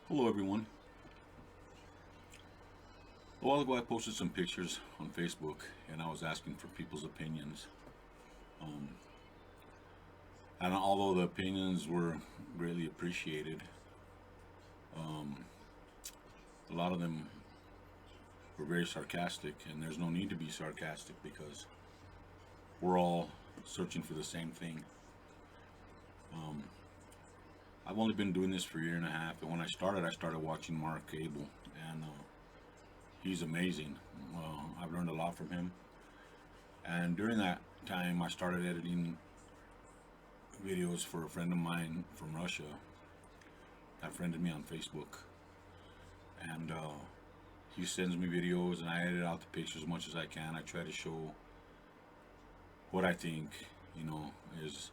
Hello everyone. A while ago I posted some pictures on Facebook and I was asking for people's opinions. Um, and although the opinions were greatly appreciated, um, a lot of them were very sarcastic, and there's no need to be sarcastic because we're all searching for the same thing. Um, I've only been doing this for a year and a half, and when I started watching Mark Cable, and he's amazing. I've learned a lot from him. And during that time, I started editing videos for a friend of mine from Russia that friended me on Facebook. And he sends me videos, and I edit out the pictures as much as I can. I try to show what I think, is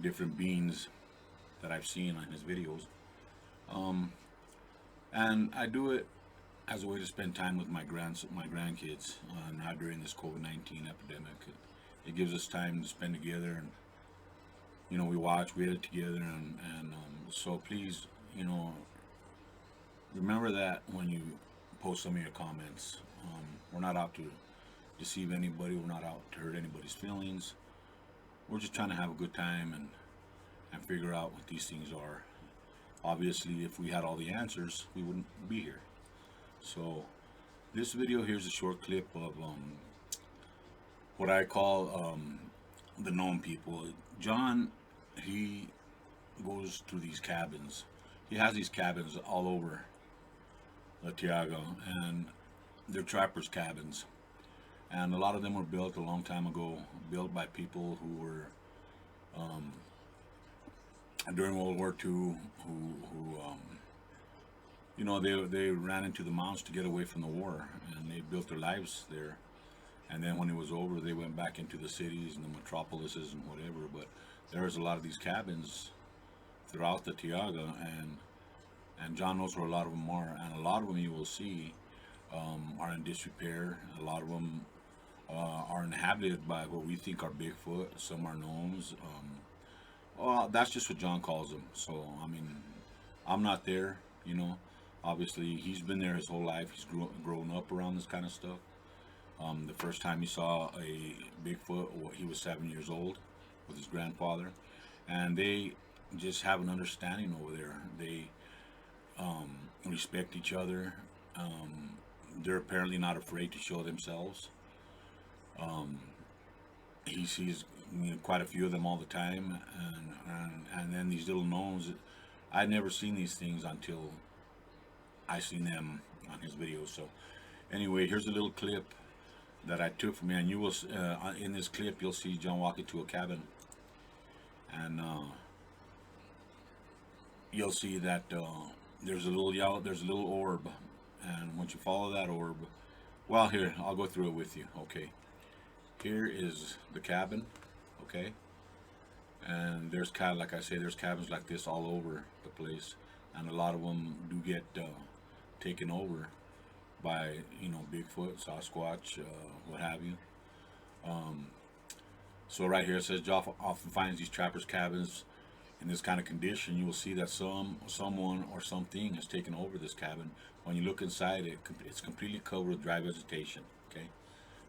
different beings that I've seen on his videos. Um, and I do it as a way to spend time with my grandkids, now during this COVID-19 epidemic. It gives us time to spend together, and we watch, we edit together, and so please, remember that when you post some of your comments. We're not out to deceive anybody. We're not out to hurt anybody's feelings. We're just trying to have a good time and figure out what these things are. Obviously, if we had all the answers, we wouldn't be here. So this video here's a short clip of what I call the gnome people. John, he goes to these cabins. He has these cabins all over La Tiago, and they're trappers' cabins. And a lot of them were built a long time ago, built by people who were during World War II, they ran into the mountains to get away from the war, and they built their lives there. And then when it was over, they went back into the cities and the metropolises and whatever. But there's a lot of these cabins throughout the Tiaga, and John knows where a lot of them are. And a lot of them you will see are in disrepair. A lot of them are inhabited by what we think are Bigfoot. Some are gnomes. Well, that's just what John calls them. So, I mean, I'm not there, Obviously, he's been there his whole life. He's grown up around this kind of stuff. The first time he saw a Bigfoot, he was 7 years old with his grandfather. And they just have an understanding over there. They respect each other. They're apparently not afraid to show themselves. He sees quite a few of them all the time, and then these little gnomes. I'd never seen these things until I seen them on his videos. So anyway, here's a little clip that I took from him, and you will in this clip you'll see John walk into a cabin, and you'll see that there's a little orb, and once you follow that orb, well, here, I'll go through it with you. Okay, here is the cabin. Okay, and there's like I say, there's cabins like this all over the place, and a lot of them do get taken over by Bigfoot, Sasquatch, what have you. So right here it says Joff often finds these trappers' cabins in this kind of condition. You will see that someone or something has taken over this cabin. When you look inside it, it's completely covered with dry vegetation. Okay,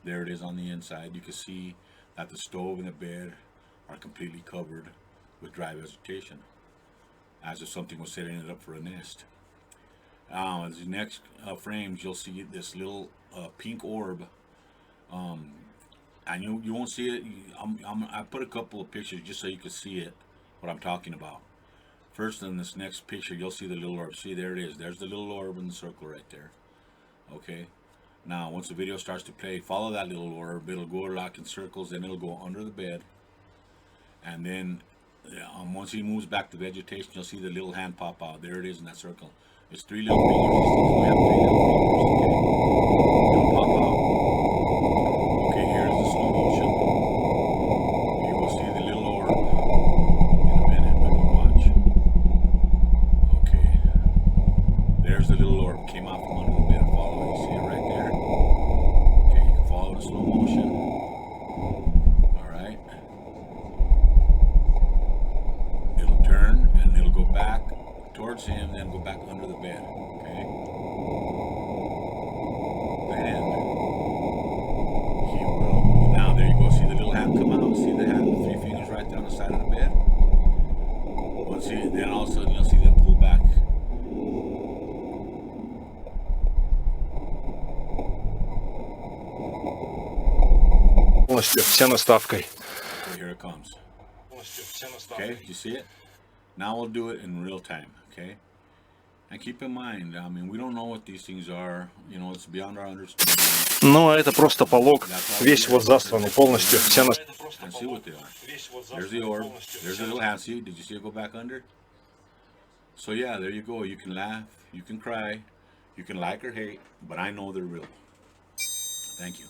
there it is on the inside. You can see that the stove and the bed are completely covered with dry vegetation, as if something was setting it up for a nest. As the next frames, you'll see this little pink orb, and you won't see it. I put a couple of pictures just so you can see it, what I'm talking about. First, in this next picture, you'll see the little orb. See, there it is. There's the little orb in the circle right there. Okay. Now, once the video starts to play, follow that little orb. It'll go like in circles, then it'll go under the bed. And then, once he moves back to vegetation, you'll see the little hand pop out. There it is in that circle. It's three little fingers. We have three little fingers. Okay. It'll pop out. Okay, here's the slow motion. You will see the little orb in a minute, but watch. Okay. There's the little orb. Came out from under the bed. Follow it. You see it right there. Okay, you can follow it in slow motion. Alright. It'll turn and it'll go back towards towards him, then go back under the bed. Okay. Then he will. Now there you go. See the little hand come out. See the hand, the 3 fingers right down the side of the bed. Once he, then all of a sudden you'll see them pull back. Полностью вся наставкой. Okay, here it comes. Okay, you see it? Now we'll do it in real time, okay? And keep in mind, I mean, we don't know what these things are. You know, it's beyond our understanding. Ну, а это просто полог. Весь вот засланный полностью. Вся наставка. And see what they are. There's the orb. There's the little hand. See? Did you see it go back under? So yeah, there you go. You can laugh. You can cry. You can like or hate. But I know they're real. Thank you.